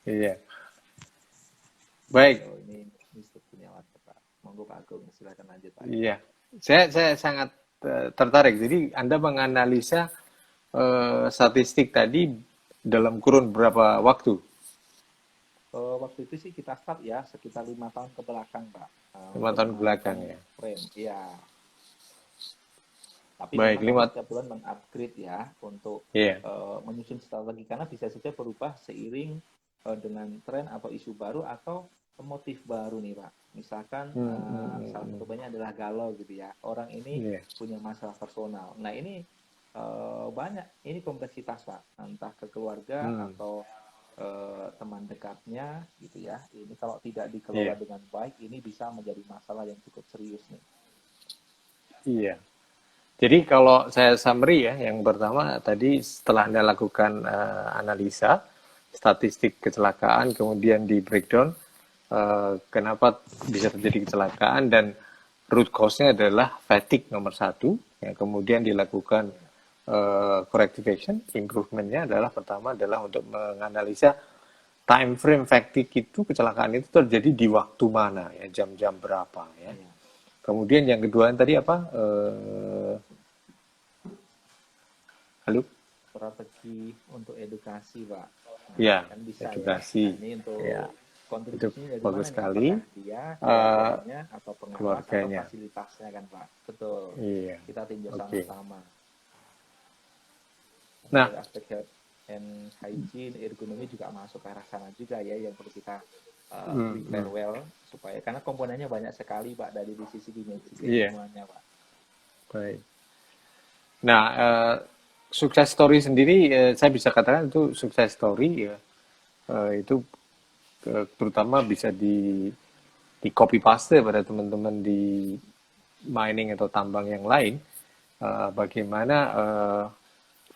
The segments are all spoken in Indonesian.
Iya. Baik. So ini sebetulnya wajar Pak. Monggo Pak Agung, silakan lanjut Pak. Iya. Saya sangat tertarik. Jadi Anda menganalisa statistik tadi dalam kurun berapa waktu? Waktu itu sih kita start ya sekitar 5 tahun ke belakang Pak, Lima untuk tahun belakang memantau ya. tren. Iya, tapi Baik, memang kami lima. setiap bulan mengupgrade ya untuk Iya. menyusun strategi karena bisa saja berubah seiring dengan tren atau isu baru atau motif baru nih Pak. Misalkan salah satu banyak adalah galau gitu ya. Orang ini Iya. punya masalah personal. Nah ini banyak, ini kompleksitas Pak, entah ke keluarga Hmm, atau teman dekatnya gitu ya. Ini kalau tidak dikelola iya. dengan baik, ini bisa menjadi masalah yang cukup serius nih. Iya. Jadi kalau saya summary ya, yang pertama tadi setelah Anda lakukan analisa statistik kecelakaan, kemudian di breakdown kenapa bisa terjadi kecelakaan dan root cause-nya adalah fatigue nomor satu, yang kemudian dilakukan corrective action, improvement-nya adalah pertama adalah untuk menganalisa time frame fatigue itu kecelakaan itu terjadi di waktu mana ya, jam-jam berapa ya. Ya, Kemudian yang kedua tadi apa? Halo? strategi untuk edukasi, Pak. Nah, Ya, kan bisa ya. Nah, edukasi. ini Ya, untuk itu kontribusinya dari bagus mana nih? sekali. Apakah dia, Eh, keluarganya, atau pengawas, atau keluarganya. fasilitasnya kan, Pak? Betul. Iya, Kita tinjau oke. sama-sama. Mungkin Nah, dari aspek health and hygiene, ergonomi juga masuk ke arah sana juga ya, yang perlu kita prepare well supaya karena komponennya banyak sekali Pak dari di sisi dimensi iya, keilmuannya Pak. baik. Nah, sukses story sendiri, saya bisa katakan itu sukses story ya. Itu terutama bisa di copy paste pada teman-teman di mining atau tambang yang lain. Bagaimana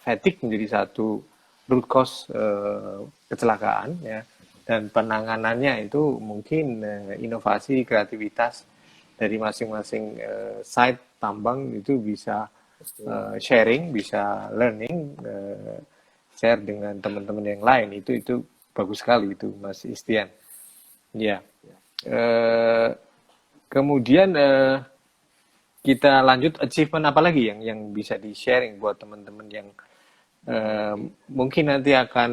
fatigue menjadi satu root cause kecelakaan ya, dan penanganannya itu mungkin inovasi kreativitas dari masing-masing site tambang itu bisa Betul. sharing, bisa learning, share dengan teman-teman yang lain, itu bagus sekali itu Mas Istian ya. Ya. eh, Kemudian kita lanjut achievement apa lagi yang bisa di sharing buat teman-teman yang eh, Oke. mungkin nanti akan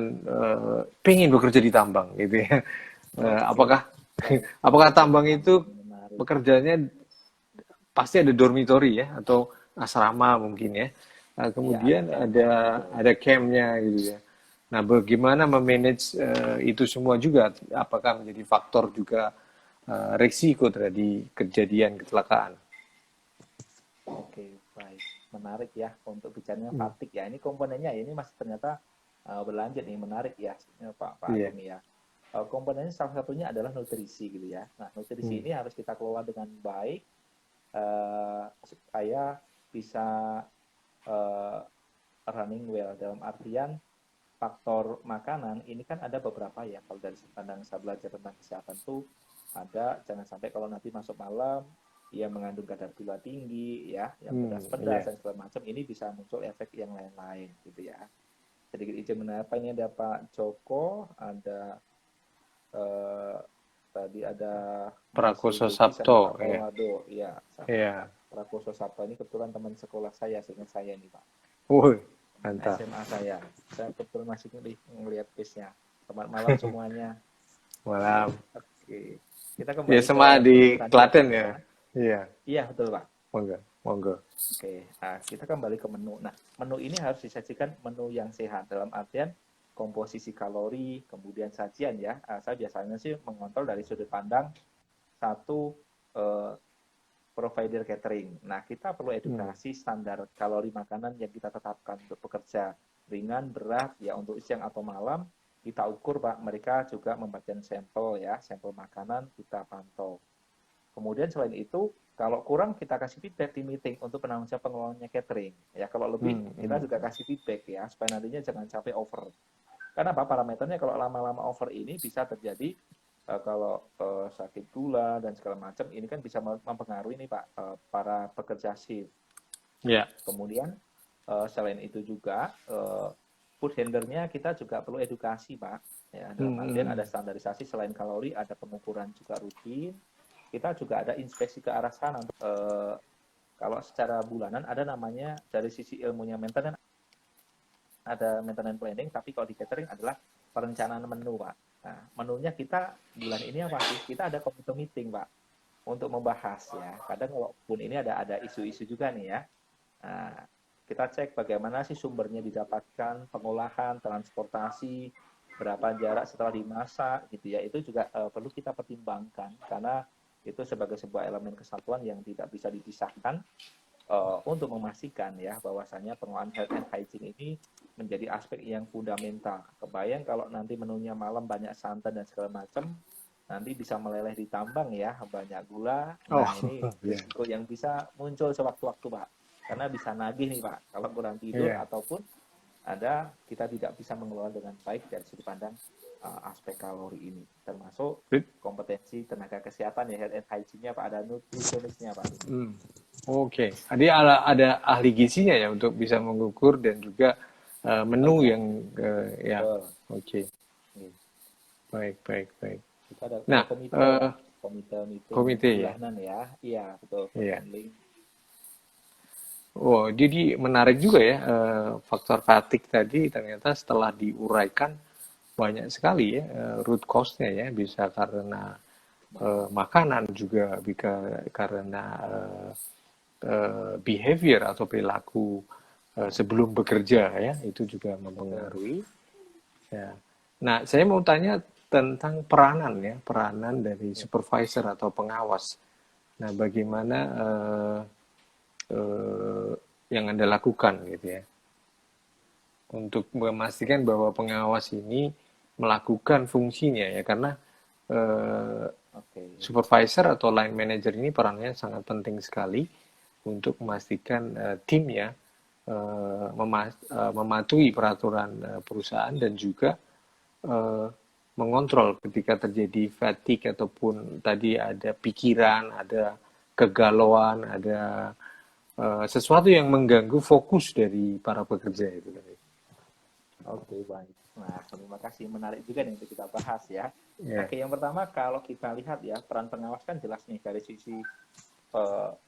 pengen bekerja di tambang gitu ya. Oke. Apakah Baik. apakah tambang itu Tambang menarik. pekerjaannya pasti ada dormitory ya atau asrama mungkin ya. Ya, ada Kemudian camp Pak, betul. ada campnya gitu ya. Nah, bagaimana memanage itu semua juga? Apakah menjadi faktor juga risiko terjadi kejadian kecelakaan? Oke, baik. Menarik ya untuk bicaranya fatigue ya. Ini komponennya ini masih ternyata berlanjut nih, menarik ya Pak Iya. Agung ya. Komponennya salah satunya adalah nutrisi gitu ya. Nah, nutrisi Hmm. ini harus kita kelola dengan baik supaya bisa eh, running well dalam artian faktor makanan ini kan ada beberapa ya. Kalau dari pandang saya belajar tentang kesehatan tuh ada, jangan sampai kalau nanti masuk malam ia mengandung kadar gula tinggi ya, yang pedas-pedas Iya. dan segala macam, ini bisa muncul efek yang lain-lain gitu ya. Sedikit izin menapa, ini ada Pak Joko, ada eh, tadi ada Mas Prakoso Zulkifli sama Sabto Pak ya. Polwado ya, sama Iya. Prakoso Sabto ini kebetulan teman sekolah saya, seingat saya ini Pak, Woi, teman mantap. SMA saya kebetulan masih ngelihat face-nya. Selamat malam semuanya. Malam. Oke, kita Ya kembali ke sama menu di tadi ya Klaten Pak ya. ya. Iya, Iya betul Pak. monggo, monggo. Oke, nah, kita kembali ke menu. Nah, menu ini harus disajikan menu yang sehat dalam artian komposisi kalori, kemudian sajian ya. Saya biasanya sih mengontrol dari sudut pandang satu eh, provider catering. Nah, kita perlu Hmm. edukasi standar kalori makanan yang kita tetapkan untuk pekerja ringan, berat, ya untuk siang atau malam. Kita ukur, Pak. Mereka juga membagikan sampel ya, sampel makanan kita pantau. Kemudian selain itu, kalau kurang kita kasih feedback di meeting untuk penanggung jawab pengelolanya catering. Ya kalau lebih Hmm. kita Hmm. juga kasih feedback ya supaya nantinya jangan sampai over. Karena apa parameternya kalau lama-lama over ini bisa terjadi kalau sakit gula dan segala macam ini kan bisa mempengaruhi nih Pak para pekerja shift. Ya. Kemudian selain itu juga food handlernya kita juga perlu edukasi Pak. Ya, dalam artian ada standarisasi selain kalori, ada pengukuran juga rutin. Kita juga ada inspeksi ke arah sana. Kalau secara bulanan ada namanya dari sisi ilmunya maintenance ada maintenance planning, tapi kalau di catering adalah perencanaan menu, Pak. Nah, menunya kita bulan ini apa sih? Kita ada komite meeting, Pak, untuk membahas ya. Kadang walaupun ini ada isu-isu juga nih ya. Nah, kita cek bagaimana sih sumbernya didapatkan, pengolahan, transportasi, berapa jarak setelah dimasak gitu ya. Itu juga perlu kita pertimbangkan karena itu sebagai sebuah elemen kesatuan yang tidak bisa dipisahkan untuk memastikan ya bahwasanya pengolahan health and hygiene ini menjadi aspek yang fundamental. Kebayang kalau nanti menunya malam banyak santan dan segala macam, nanti bisa meleleh di tambang ya, banyak gula. Nah, ini risiko yang bisa muncul sewaktu-waktu, Pak. Karena bisa nagih nih, Pak, kalau kurang tidur ataupun ada kita tidak bisa mengelola dengan baik dari sudut pandang aspek kalori ini, termasuk kompetensi tenaga kesehatan ya, health and hygiene-nya, Pak, ada nutritionist-nya, Pak. Oke. Jadi ada ahli gizinya ya untuk bisa mengukur dan juga menu yang ya. Oke. Baik. Kita ada Nah, komite bulanan ya. Iya, betul. Iya. Oh, jadi menarik juga ya faktor fatigue tadi ternyata setelah diuraikan banyak sekali ya root cause-nya ya, bisa karena makanan juga, bisa karena behavior atau perilaku sebelum bekerja ya, itu juga mempengaruhi. Ya. Nah, saya mau tanya tentang peranan dari supervisor atau pengawas. Nah, bagaimana yang Anda lakukan gitu ya untuk memastikan bahwa pengawas ini melakukan fungsinya ya, karena supervisor atau line manager ini perannya sangat penting sekali untuk memastikan timnya mematuhi peraturan perusahaan dan juga mengontrol ketika terjadi fatigue ataupun tadi ada pikiran, ada kegalauan, ada sesuatu yang mengganggu fokus dari para pekerja itu tadi. Oke, baik. Nah, terima kasih. Menarik juga nih untuk kita bahas ya. Oke, yang pertama kalau kita lihat ya, peran pengawas kan jelas nih dari sisi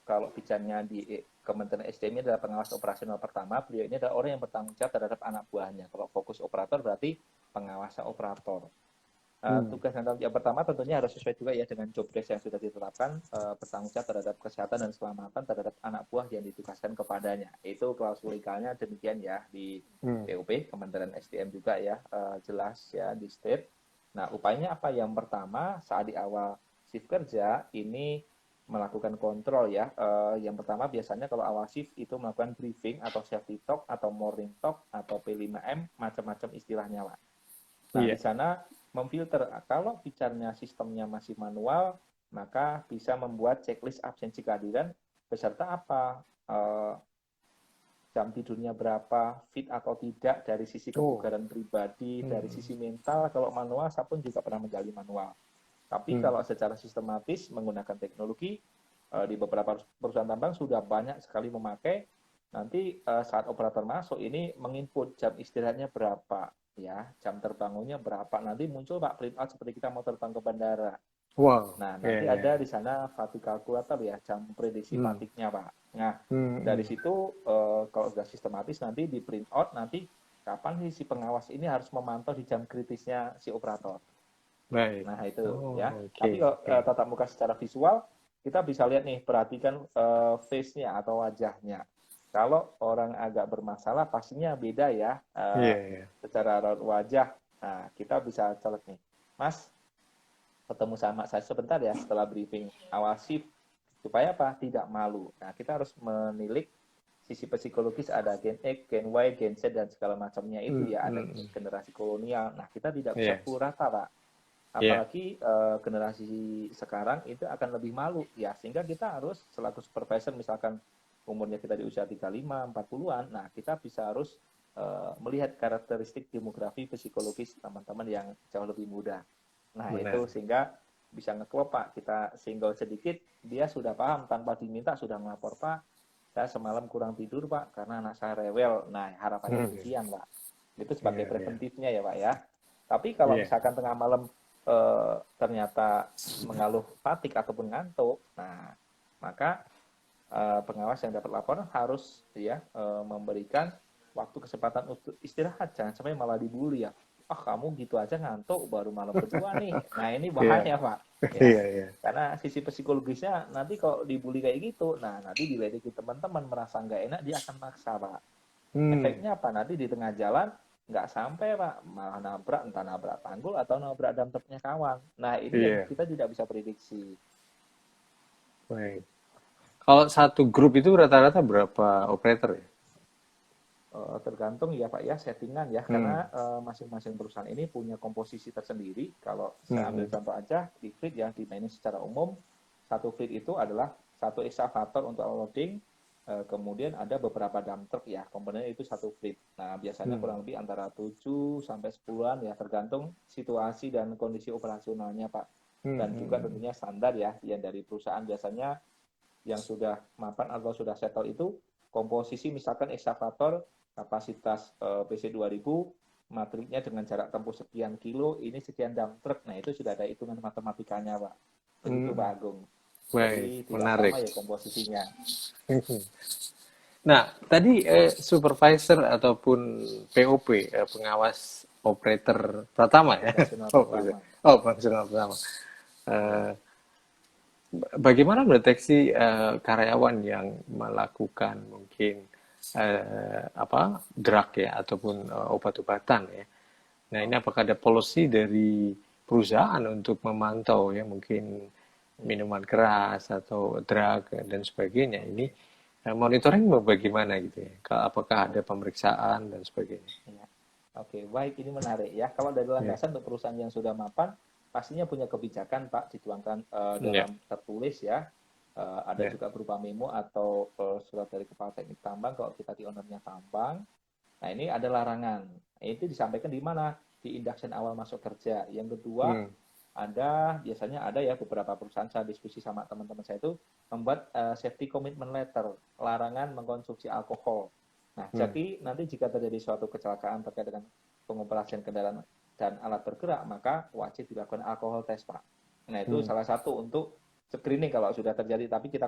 kalau bicaranya di Kementerian SDM ini adalah pengawas operasional pertama, beliau ini adalah orang yang bertanggung jawab terhadap anak buahnya. Kalau fokus operator berarti pengawas operator. Tugas dan tanggung jawab pertama tentunya harus sesuai juga ya dengan job desk yang sudah ditetapkan, bertanggung jawab terhadap kesehatan dan keselamatan terhadap anak buah yang ditugaskan kepadanya. Itu klausul legalnya demikian ya di PUP Kementerian SDM juga ya, jelas ya di state. Nah, upayanya apa? Yang pertama saat di awal shift kerja ini melakukan kontrol ya. Yang pertama biasanya kalau awal shift itu melakukan briefing atau safety talk atau morning talk atau P5M, macam-macam istilahnya lah. Nah, di sana memfilter. Kalau bicaranya sistemnya masih manual, maka bisa membuat checklist absensi kehadiran beserta apa, jam tidurnya berapa, fit atau tidak dari sisi kebugaran pribadi, dari sisi mental. Kalau manual, saya pun juga pernah menjalani manual. Tapi kalau secara sistematis menggunakan teknologi, di beberapa perusahaan tambang sudah banyak sekali memakai. Nanti saat operator masuk ini menginput jam istirahatnya berapa, ya, jam terbangunnya berapa. Nanti muncul Pak print out seperti kita mau terbang ke bandara. Wow. Nah, nanti ada di sana fatigue calculator ya, jam prediksi fatigue-nya Pak. Nah, dari situ kalau sudah sistematis nanti di print out nanti kapan sih si pengawas ini harus memantau di jam kritisnya si operator. Baik. Nah, itu ya. Tapi kalau tatap muka secara visual kita bisa lihat nih, perhatikan face-nya atau wajahnya. Kalau orang agak bermasalah pastinya beda ya, secara raut wajah. Nah, kita bisa colek nih, Mas, ketemu sama saya sebentar ya setelah briefing awal shift, supaya apa? Tidak malu. Nah, kita harus menilik sisi psikologis, ada gen X, gen Y, gen Z, dan segala macamnya itu ya, ada generasi kolonial. Nah, kita tidak bisa pukul rata, Pak. Apalagi generasi sekarang itu akan lebih malu ya, sehingga kita harus selaku supervisor, misalkan umurnya kita di usia 35, 40-an, nah kita bisa harus melihat karakteristik demografi psikologis teman-teman yang jauh lebih muda. Nah, itu sehingga bisa ngeklop Pak, kita single sedikit, dia sudah paham tanpa diminta, sudah melapor, Pak, saya semalam kurang tidur Pak, karena anak saya rewel. Nah, harapannya demikian Pak. Itu sebagai preventifnya ya Pak ya. Tapi kalau Iya. misalkan tengah malam ternyata mengeluh fatigue ataupun ngantuk, nah maka pengawas yang dapat laporan harus ya memberikan waktu kesempatan untuk istirahat, jangan sampai malah dibully ya. Ah kamu gitu aja ngantuk baru malam kedua nih. Nah ini Iya. bahaya Pak ya. Iya, iya. Karena sisi psikologisnya nanti kalau dibully kayak gitu, nah nanti diledeki teman-teman merasa nggak enak dia akan maksa Pak. Hmm. Efeknya apa? Nanti di tengah jalan nggak sampai Pak, malah nabrak, entah nabrak tanggul atau nabrak dam truknya kawan. Nah ini yang Iya. kita tidak bisa prediksi. Baik. Kalau satu grup itu rata-rata berapa operator ya? Tergantung ya Pak ya settingan ya Hmm. karena masing-masing perusahaan ini punya komposisi tersendiri. Kalau Hmm. saya ambil contoh aja di fleet ya di manage secara umum, satu fleet itu adalah satu excavator untuk loading, kemudian ada beberapa dump truck ya komponennya itu satu fleet. Nah biasanya Hmm. kurang lebih antara 7 sampai 10-an ya tergantung situasi dan kondisi operasionalnya Pak. Hmm. Dan juga Hmm. tentunya standar ya yang dari perusahaan biasanya yang sudah mapan atau sudah settle itu komposisi misalkan excavator kapasitas PC 2000 matriknya dengan jarak tempuh sekian kilo ini sekian dump truck. Nah itu sudah ada hitungan matematikanya Pak. Begitu Pak Hmm. Agung. Baik, Jadi tidak menarik. sama ya komposisinya. Nah, tadi supervisor ataupun POP, pengawas operator pertama ya. Operasional Oh, pertama. operasional pertama. Ya. Eh, Bagaimana mendeteksi karyawan yang melakukan mungkin apa drug ya ataupun obat-obatan ya. Nah, ini Oh, apakah ada policy dari perusahaan untuk memantau ya mungkin ya. minuman keras atau drug dan sebagainya. Ini monitoring bagaimana gitu ya? Apakah ada pemeriksaan dan sebagainya? Ya. Oke, baik ini menarik ya. Kalau dari Ya, landasan untuk perusahaan yang sudah mapan, pastinya punya kebijakan Pak dituangkan ya, dalam tertulis ya. Ada ya. juga berupa memo atau surat dari Kepala Teknik Tambang kalau kita di ownernya tambang. Nah ini ada larangan. Itu disampaikan di mana? Di induction awal masuk kerja. Yang kedua Hmm, ada biasanya ada ya beberapa perusahaan saya diskusi sama teman-teman saya itu membuat safety commitment letter, larangan mengkonsumsi alkohol. Nah, hmm, jadi nanti jika terjadi suatu kecelakaan terkait dengan pengoperasian kendaraan dan alat bergerak, maka wajib dilakukan alkohol test, Pak. Nah, itu hmm, salah satu untuk screening kalau sudah terjadi, tapi kita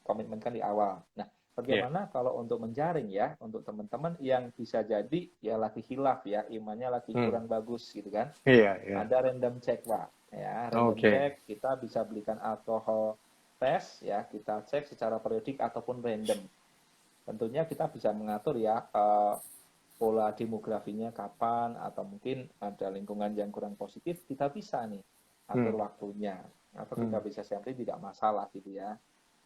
komitmenkan di awal. Nah, ya, bagaimana kalau untuk menjaring ya, untuk teman-teman yang bisa jadi ya lagi hilaf ya, imannya lagi hmm, kurang bagus gitu kan, iya, iya. ada random check Pak ya random Oke. check kita bisa belikan alkohol tes ya kita cek secara periodik ataupun random tentunya kita bisa mengatur ya pola demografinya kapan atau mungkin ada lingkungan yang kurang positif kita bisa nih Hmm, atur waktunya atau hmm, kita bisa sampling tidak masalah gitu ya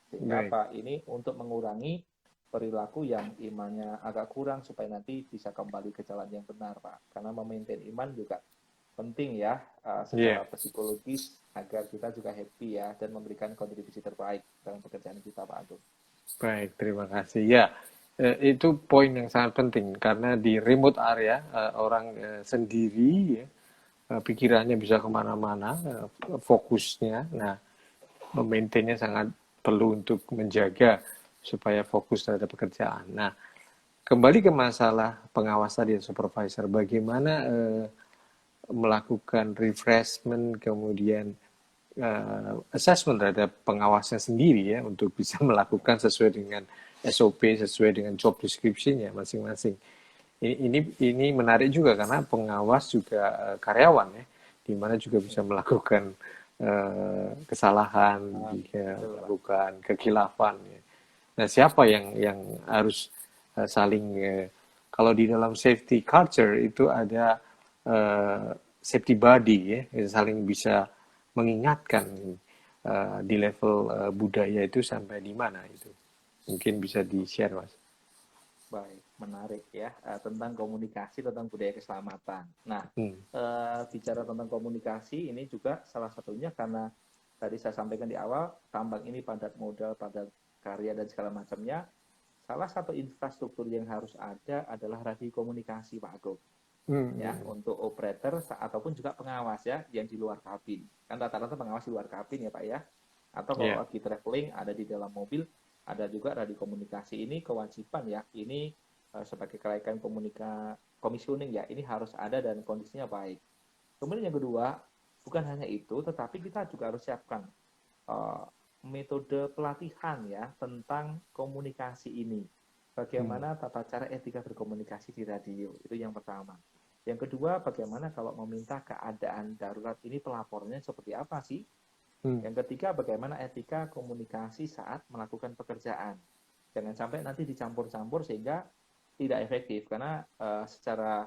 sehingga baik. apa ini untuk mengurangi perilaku yang imannya agak kurang supaya nanti bisa kembali ke jalan yang benar Pak karena memaintain iman juga penting ya Iya, secara psikologis agar kita juga happy ya dan memberikan kontribusi terbaik dalam pekerjaan kita Pak Agung. baik. Terima kasih. Ya, itu poin yang sangat penting karena di remote area orang sendiri ya, pikirannya bisa kemana-mana, fokusnya. Nah, memaintainnya sangat perlu untuk menjaga supaya fokus terhadap pekerjaan. Nah, kembali ke masalah pengawas tadi ya, supervisor, bagaimana melakukan refreshment, kemudian assessment terhadap pengawasnya sendiri ya untuk bisa melakukan sesuai dengan SOP, sesuai dengan job description-nya masing-masing. Ini menarik juga karena pengawas juga karyawan ya, di mana juga bisa melakukan kesalahan, jika Betul Pak. melakukan kekhilafan. Ya. Nah, siapa yang harus saling kalau di dalam safety culture itu ada safety body ya, yang saling bisa mengingatkan di level budaya itu sampai di mana itu. Mungkin bisa di-share, Mas. Baik, menarik ya tentang komunikasi tentang budaya keselamatan. Nah, Hmm. bicara tentang komunikasi ini juga salah satunya karena tadi saya sampaikan di awal tambang ini padat modal, padat karya dan segala macamnya. Salah satu infrastruktur yang harus ada adalah radio komunikasi Pak Agung. Hmm. Ya Hmm. untuk operator ataupun juga pengawas ya yang di luar kabin kan rata-rata pengawas di luar kabin ya Pak ya atau kalau Ya. lagi traveling ada di dalam mobil ada juga radio komunikasi ini kewajiban ya ini sebagai kelaikan komisioning ya ini harus ada dan kondisinya baik Kemudian yang kedua, bukan hanya itu, tetapi kita juga harus siapkan uh, metode pelatihan ya tentang komunikasi ini. Bagaimana tata cara etika berkomunikasi di radio, itu yang pertama. Yang kedua, bagaimana kalau meminta keadaan darurat ini pelapornya seperti apa sih? Yang ketiga, bagaimana etika komunikasi saat melakukan pekerjaan. Jangan sampai nanti dicampur-campur sehingga tidak efektif, karena secara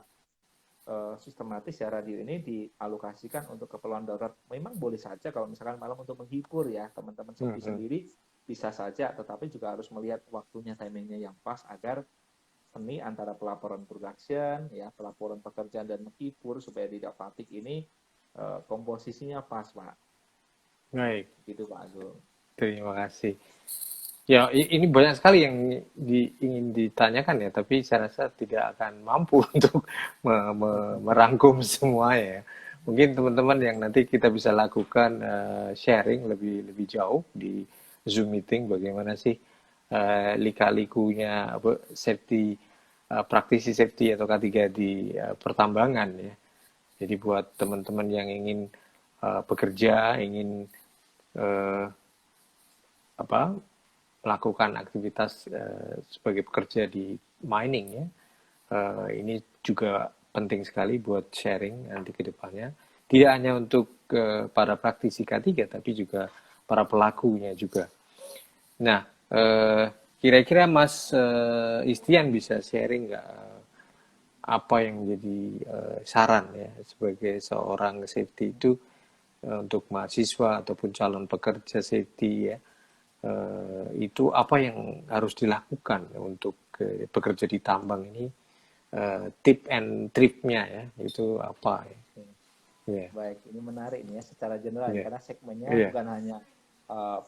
sistematis ya radio ini dialokasikan untuk keperluan darurat. Memang boleh saja kalau misalkan malam untuk menghibur ya teman-teman sepi sendiri bisa saja, tetapi juga harus melihat waktunya, timingnya yang pas agar seni antara pelaporan production ya, pelaporan pekerjaan dan menghibur supaya tidak fatik ini komposisinya pas, Pak. Baik, Gitu Pak Agung. terima kasih. Ya, ini banyak sekali yang ingin ditanyakan ya, tapi saya rasa tidak akan mampu untuk merangkum semua ya. Mungkin teman-teman yang nanti kita bisa lakukan sharing lebih jauh di Zoom meeting, bagaimana sih lika-likunya safety, praktisi safety atau K3 di pertambangan ya. Jadi buat teman-teman yang ingin bekerja, ingin melakukan aktivitas sebagai pekerja di mining ya, ini juga penting sekali buat sharing nanti ke depannya. Tidak hanya untuk para praktisi K3, tapi juga para pelakunya juga. Nah, kira-kira Mas Istian bisa sharing nggak apa yang menjadi saran ya sebagai seorang safety itu untuk mahasiswa ataupun calon pekerja safety ya, itu apa yang harus dilakukan untuk bekerja di tambang ini, tip and triknya ya, itu apa ya? Yeah. Baik, ini menarik nih ya secara general ya, karena segmennya bukan hanya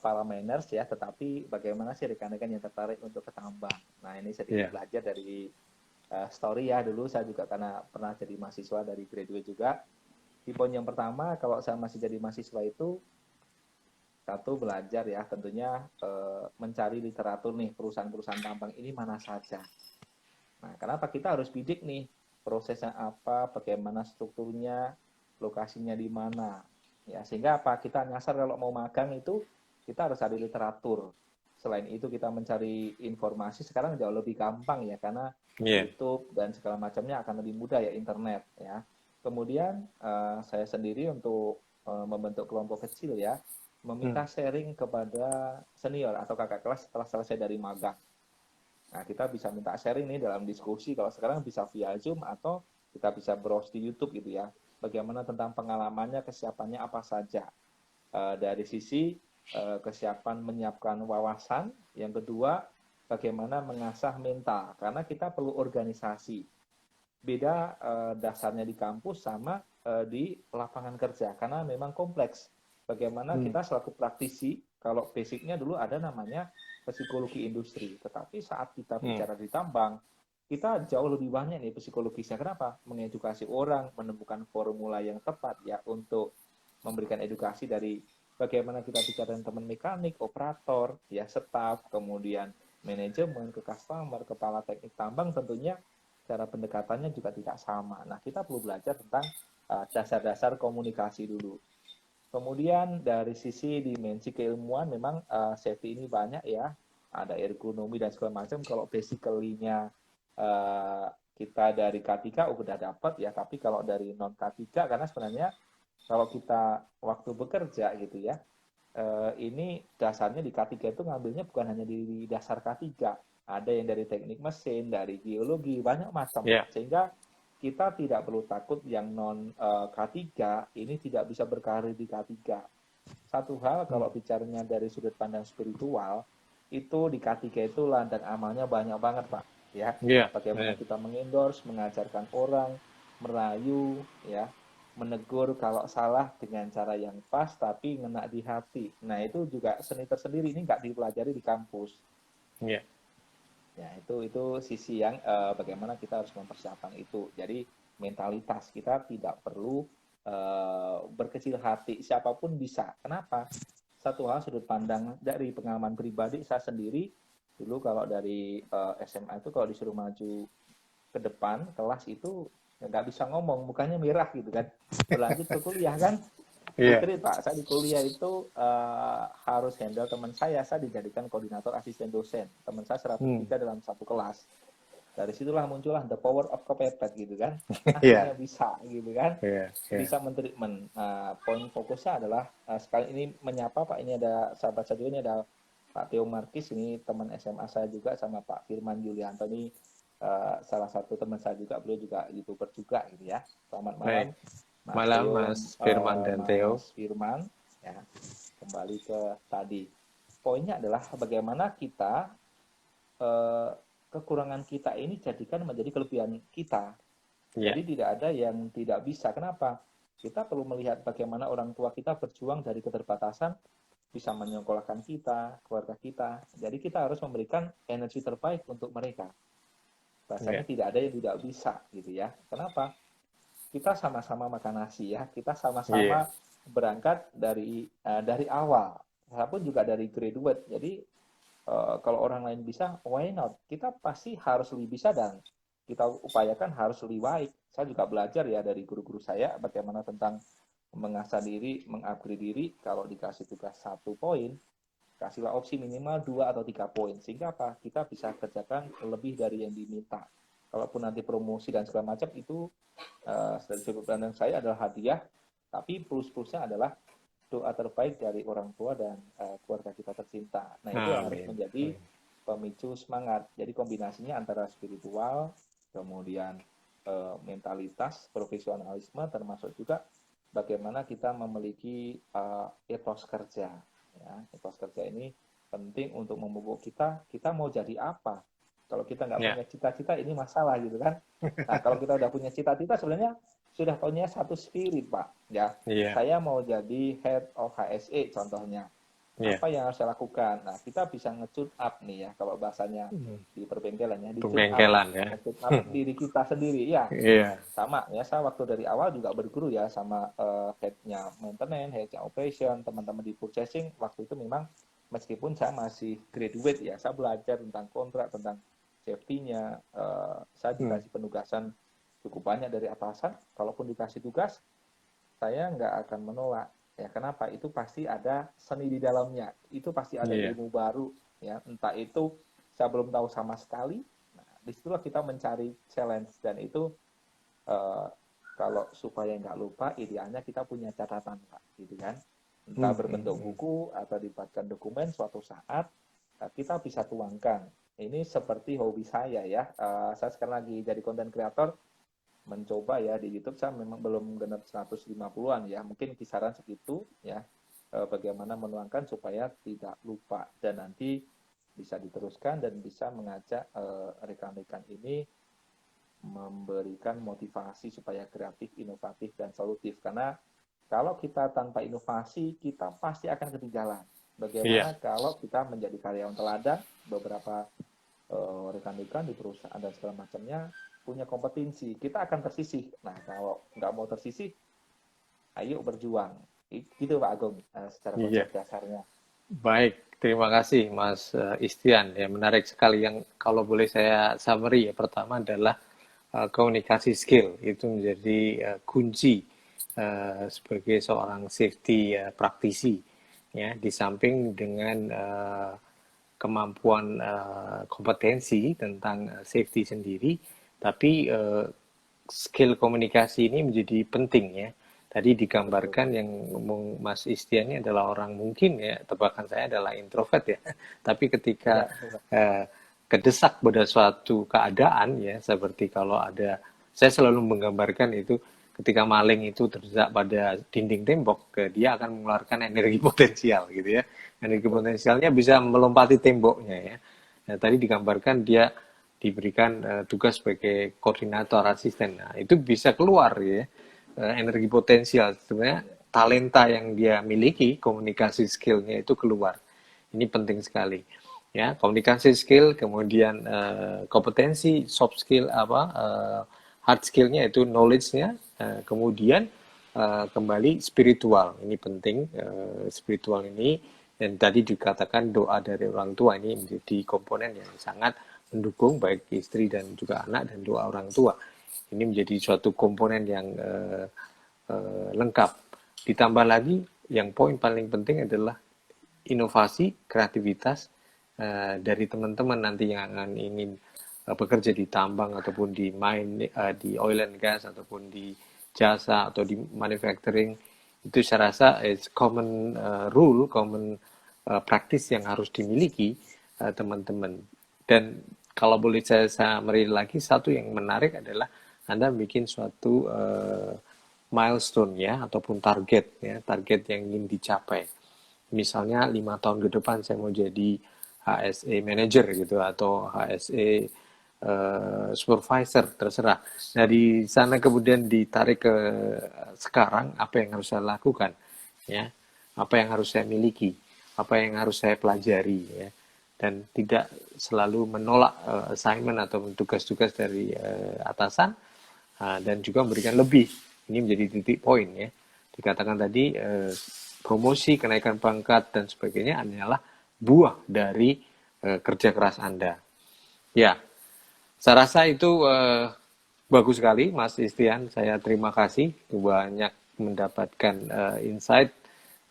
para miners ya, tetapi bagaimana sih rekan-rekan yang tertarik untuk ke tambang. Nah, ini sedikit belajar dari story ya, dulu saya juga karena pernah jadi mahasiswa dari graduate juga. Di poin yang pertama, kalau saya masih jadi mahasiswa itu, satu, belajar ya, tentunya mencari literatur nih, perusahaan-perusahaan tambang ini mana saja. Nah, kenapa kita harus bidik nih, prosesnya apa, bagaimana strukturnya, lokasinya di mana. Ya, sehingga apa, kita nyasar kalau mau magang itu, kita harus cari literatur. Selain itu kita mencari informasi sekarang jauh lebih gampang ya, karena YouTube dan segala macamnya akan lebih mudah ya, internet ya. Kemudian saya sendiri untuk membentuk kelompok kecil ya, meminta sharing kepada senior atau kakak kelas setelah selesai dari magang. Nah, kita bisa minta sharing nih dalam diskusi, kalau sekarang bisa via Zoom atau kita bisa browse di YouTube gitu ya. Bagaimana tentang pengalamannya, kesiapannya apa saja. Dari sisi kesiapan menyiapkan wawasan, yang kedua bagaimana mengasah mental, karena kita perlu organisasi. Beda dasarnya di kampus sama di lapangan kerja, karena memang kompleks. Bagaimana kita selaku praktisi, kalau basicnya dulu ada namanya psikologi industri, tetapi saat kita bicara di tambang, kita jauh lebih banyak nih psikologisnya. Kenapa? Mengedukasi orang, menemukan formula yang tepat ya untuk memberikan edukasi dari bagaimana kita bicara dengan teman mekanik, operator, ya staff, kemudian manajemen, ke customer, kepala teknik tambang, tentunya cara pendekatannya juga tidak sama. Nah, kita perlu belajar tentang dasar-dasar komunikasi dulu. Kemudian dari sisi dimensi keilmuan memang safety ini banyak ya, ada ergonomi dan segala macam. Kalau basically-nya kita dari K3 udah dapat ya, tapi kalau dari non K3, karena sebenarnya kalau kita waktu bekerja gitu ya, ini dasarnya di K3 itu ngambilnya bukan hanya di dasar K3, ada yang dari teknik mesin, dari geologi, banyak macam. Sehingga kita tidak perlu takut yang non K3 ini tidak bisa berkarir di K3. Satu hal kalau bicaranya dari sudut pandang spiritual, itu di K3 itu ladang amalnya banyak banget, Pak. Ya, bagaimana kita mengendorse, mengajarkan orang, merayu, ya, menegur kalau salah dengan cara yang pas tapi ngena di hati. Nah, itu juga seni tersendiri, ini nggak dipelajari di kampus. Ya, itu sisi yang bagaimana kita harus mempersiapkan itu. Jadi mentalitas kita tidak perlu berkecil hati, siapapun bisa. Kenapa? Satu hal sudut pandang dari pengalaman pribadi saya sendiri, dulu kalau dari SMA itu kalau disuruh maju ke depan kelas itu nggak bisa ngomong, mukanya merah gitu kan. Berlanjut ke kuliah kan, Iya. Putri Pak, saya di kuliah itu harus handle teman saya dijadikan koordinator asisten dosen. Teman saya Hmm. 103 dalam satu kelas. Dari situlah muncullah the power of kepepet gitu kan. Iya. Akhirnya bisa gitu kan. Iya. Iya. Bisa mentreatment. Poin fokusnya adalah sekali ini menyapa Pak, ini ada sahabat saya juga, ini ada Pak Theo Markis, ini teman SMA saya juga, sama Pak Firman Yulianto, ini salah satu teman saya juga, beliau juga YouTuber juga gitu ya. Selamat malam Baik. Mas Malam Theo, Mas Firman dan Theo. Mas Firman. Ya, kembali ke tadi. Poinnya adalah bagaimana kita eh, kekurangan kita ini jadikan menjadi kelebihan kita. Iya. Jadi tidak ada yang tidak bisa. Kenapa? Kita perlu melihat bagaimana orang tua kita berjuang dari keterbatasan, bisa menyekolahkan kita, keluarga kita. Jadi kita harus memberikan energi terbaik untuk mereka. Iya. Bahasanya tidak ada yang tidak bisa gitu ya. Kenapa? Kita sama-sama makan nasi ya. Kita Iya. sama-sama berangkat dari awal. Saya pun juga dari graduate. Jadi kalau orang lain bisa, why not? Kita pasti harus lebih bisa dan kita upayakan harus lebih baik. Saya juga belajar ya dari guru-guru saya bagaimana tentang mengasah diri, mengupgrade diri. Kalau dikasih tugas 1 poin, kasihlah opsi minimal 2 atau 3 poin. Sehingga apa? Kita bisa kerjakan lebih dari yang diminta. Kalaupun nanti promosi dan segala macam itu dari sudut pandang saya adalah hadiah, tapi plus-plusnya adalah doa terbaik dari orang tua dan keluarga kita tercinta. Nah, itu yang harus Amin. menjadi pemicu semangat. Jadi kombinasinya antara spiritual, kemudian mentalitas, profesionalisme, termasuk juga bagaimana kita memiliki etos kerja. Ya, etos kerja ini penting untuk memupuk kita mau jadi apa. Kalau kita nggak Ya. punya cita-cita, ini masalah gitu kan. Nah, kalau kita udah punya cita-cita, sebenarnya sudah punya satu spirit, Pak. Ya, Iya. saya mau jadi head of HSE contohnya. Iya. Apa yang harus saya lakukan? Nah, kita bisa nge-tune up nih ya, kalau bahasanya di perbengkelan ya, di-tune up, Pembengkelan ya. nge-tune up diri kita sendiri ya. Iya. Sama ya, saya waktu dari awal juga berguru ya sama head-nya maintenance, head-nya operation, teman-teman di purchasing. Waktu itu memang meskipun saya masih graduate ya, saya belajar tentang kontrak, tentang safety-nya. Saya dikasih penugasan cukup banyak dari atasan. Kalaupun dikasih tugas, saya nggak akan menolak. Ya, kenapa? Itu pasti ada seni di dalamnya. Itu pasti ada Iya. ilmu baru. Ya, entah itu saya belum tahu sama sekali. Nah, disitulah kita mencari challenge dan itu kalau supaya nggak lupa, idealnya kita punya catatan, Pak, gitu kan? Entah berbentuk buku atau dibuatkan dokumen suatu saat kita bisa tuangkan. Ini seperti hobi saya ya. Saya sekarang lagi jadi content creator, mencoba ya di YouTube. Saya memang belum genap 150-an ya, mungkin kisaran segitu ya. Bagaimana menuangkan supaya tidak lupa dan nanti bisa diteruskan dan bisa mengajak rekan-rekan ini memberikan motivasi supaya kreatif, inovatif, dan solutif. Karena kalau kita tanpa inovasi, kita pasti akan ketinggalan. Iya. Bagaimana kalau kita menjadi karyawan teladan, beberapa rekan-rekan di perusahaan dan segala macamnya punya kompetensi, kita akan tersisih. Nah, kalau nggak mau tersisih, ayo berjuang. Gitu Pak Agung, secara Iya. konsep dasarnya. Baik, terima kasih Mas Istian. Ya, menarik sekali yang kalau boleh saya summary ya. Pertama adalah komunikasi skill itu menjadi kunci sebagai seorang safety praktisi. Ya, di samping dengan kemampuan kompetensi tentang safety sendiri, tapi skill komunikasi ini menjadi penting ya. Tadi digambarkan Betul. yang Mas Istian ini adalah orang mungkin ya, tebakan saya adalah introvert ya. Tapi ketika Ya, kedesak pada suatu keadaan ya, seperti kalau ada, saya selalu menggambarkan itu ketika maling itu terdesak pada dinding tembok, dia akan mengeluarkan energi potensial gitu ya. Energi betul. potensialnya bisa melompati temboknya ya. Nah, tadi digambarkan dia diberikan tugas sebagai koordinator asisten. Nah, itu bisa keluar ya energi potensial. Sebenarnya talenta yang dia miliki, komunikasi skillnya itu keluar. Ini penting sekali. Ya, komunikasi skill, kemudian kompetensi, soft skill hard skillnya itu knowledge-nya, kemudian kembali spiritual. Ini penting spiritual ini dan tadi dikatakan doa dari orang tua ini menjadi komponen yang sangat mendukung baik istri dan juga anak dan doa orang tua. Ini menjadi suatu komponen yang lengkap. Ditambah lagi, yang poin paling penting adalah inovasi, kreativitas dari teman-teman nanti yang akan ingin bekerja di tambang ataupun di mine, di oil and gas ataupun di jasa atau di manufacturing. Itu saya rasa is common rule, common practice yang harus dimiliki teman-teman. Dan kalau boleh saya summary lagi, satu yang menarik adalah Anda bikin suatu milestone ya, ataupun target ya, target yang ingin dicapai. Misalnya 5 tahun ke depan saya mau jadi HSE manager gitu, atau HSE supervisor, terserah. Nah, di sana kemudian ditarik ke sekarang, apa yang harus saya lakukan, ya, apa yang harus saya miliki, apa yang harus saya pelajari, ya, dan tidak selalu menolak assignment atau tugas-tugas dari atasan, dan juga memberikan lebih. Ini menjadi titik poin ya. Dikatakan tadi promosi, kenaikan pangkat dan sebagainya adalah buah dari kerja keras Anda. Ya, saya rasa itu bagus sekali, Mas Istian. Saya terima kasih banyak mendapatkan insight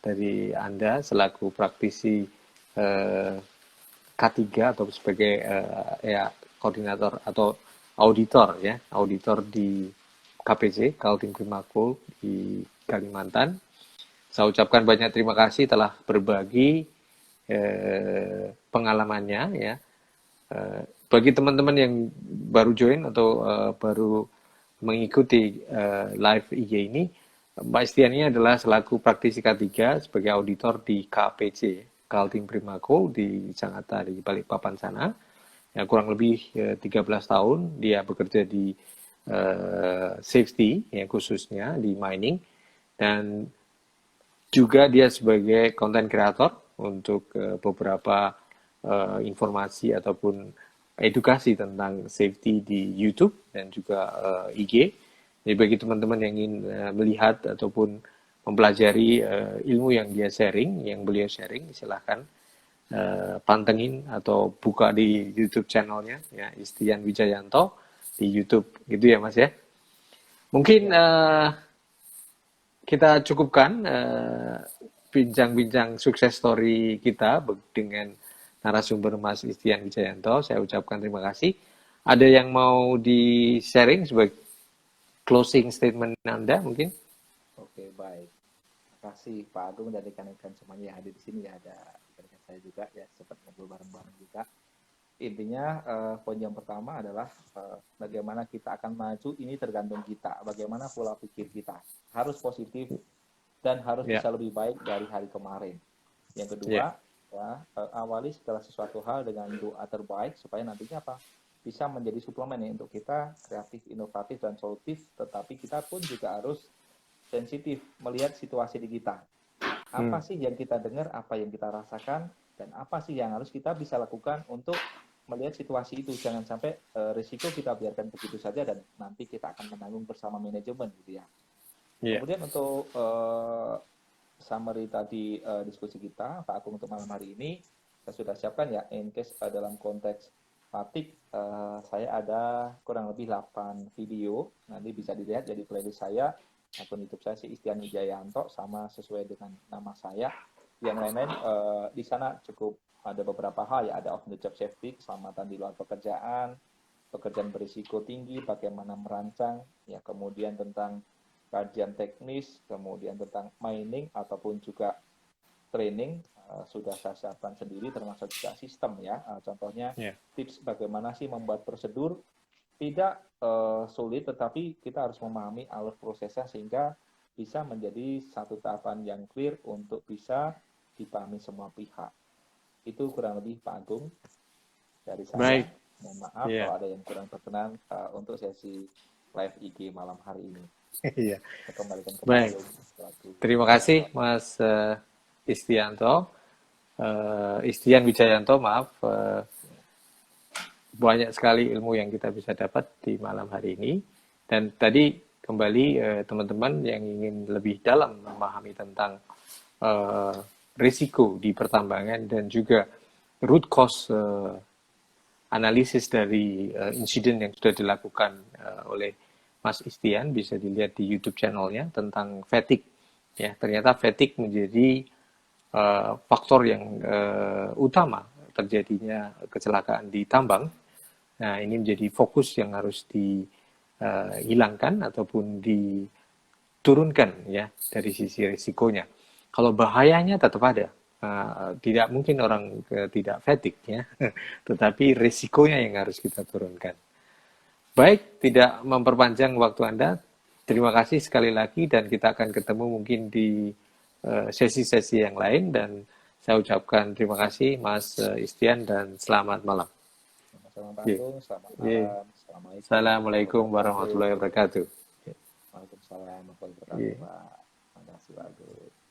dari Anda selaku praktisi K3 atau sebagai ya koordinator atau auditor ya, auditor di KPC, Kaltim Primakul di Kalimantan. Saya ucapkan banyak terima kasih telah berbagi pengalamannya ya. Bagi teman-teman yang baru join atau baru mengikuti live IG ini, Mbak Istian ini adalah selaku praktisi K3 sebagai auditor di KPC, Kaltim Primakul di Sangatta di Balikpapan sana. Ya, kurang lebih 13 tahun dia bekerja di safety ya, khususnya di mining, dan juga dia sebagai content creator untuk beberapa informasi ataupun edukasi tentang safety di YouTube dan juga IG. Jadi bagi teman-teman yang ingin melihat ataupun mempelajari ilmu yang dia sharing, yang beliau sharing, silahkan pantengin atau buka di YouTube channelnya ya, Istian Wijayanto di YouTube gitu ya Mas ya. Mungkin kita cukupkan bincang-bincang sukses story kita dengan narasumber Mas Istian Wijayanto. Saya ucapkan terima kasih. Ada yang mau di-sharing sebagai closing statement Anda mungkin? Oke, baik. Terima kasih Pak Agung dan rekan-rekan semuanya yang ada di sini ya, ada rekan saya juga ya, sempat ngobrol bareng-bareng juga. Intinya poin yang pertama adalah bagaimana kita akan maju ini tergantung kita, bagaimana pola pikir kita. Harus positif dan harus bisa lebih baik dari hari kemarin. Yang kedua, ya, awali segala sesuatu hal dengan doa terbaik supaya nantinya apa? Bisa menjadi suplemen ya untuk kita kreatif, inovatif dan solutif, tetapi kita pun juga harus sensitif melihat situasi di kita. Apa sih yang kita dengar, apa yang kita rasakan, dan apa sih yang harus kita bisa lakukan untuk melihat situasi itu. Jangan sampai risiko kita biarkan begitu saja dan nanti kita akan menanggung bersama manajemen gitu ya. Kemudian untuk summary tadi diskusi kita, Pak Agung, untuk malam hari ini, saya sudah siapkan ya, in case dalam konteks batik, saya ada kurang lebih 8 video, nanti bisa dilihat jadi playlist saya, akun YouTube saya si Istian Wijayanto, sama sesuai dengan nama saya. Yang lain-lain di sana cukup ada beberapa hal ya, ada on the job safety, keselamatan di luar pekerjaan berisiko tinggi, bagaimana merancang, ya kemudian tentang kajian teknis, kemudian tentang mining ataupun juga training sudah saya siapkan sendiri, termasuk juga sistem ya. Contohnya tips bagaimana sih membuat prosedur tidak sulit, tetapi kita harus memahami alur prosesnya sehingga bisa menjadi satu tahapan yang clear untuk bisa dipahami semua pihak. Itu kurang lebih Pak Agung dari saya. Baik. Mohon maaf kalau ada yang kurang berkenan untuk sesi live IG malam hari ini. Iya. Kembalikan ke Baik. Terima kasih Mas Istianto, Istian Wijayanto, maaf. Banyak sekali ilmu yang kita bisa dapat di malam hari ini. Dan tadi kembali teman-teman yang ingin lebih dalam memahami tentang risiko di pertambangan dan juga root cause analisis dari insiden yang sudah dilakukan oleh Mas Istian, bisa dilihat di YouTube channelnya tentang fatigue. Ya, ternyata fatigue menjadi faktor yang utama terjadinya kecelakaan di tambang. Nah, ini menjadi fokus yang harus dihilangkan ataupun diturunkan ya dari sisi risikonya. Kalau bahayanya tetap ada. Tidak mungkin orang tidak fatigue ya, tetapi risikonya yang harus kita turunkan. Baik, tidak memperpanjang waktu Anda. Terima kasih sekali lagi dan kita akan ketemu mungkin di sesi-sesi yang lain dan saya ucapkan terima kasih Mas Istian dan selamat malam. Sama-sama Pak Yeah. Agung, selamat Yeah. malam. Assalamualaikum warahmatullahi wabarakatuh. Waalaikumsalam warahmatullahi wabarakatuh Yeah. Pak. Terima kasih Pak Agung.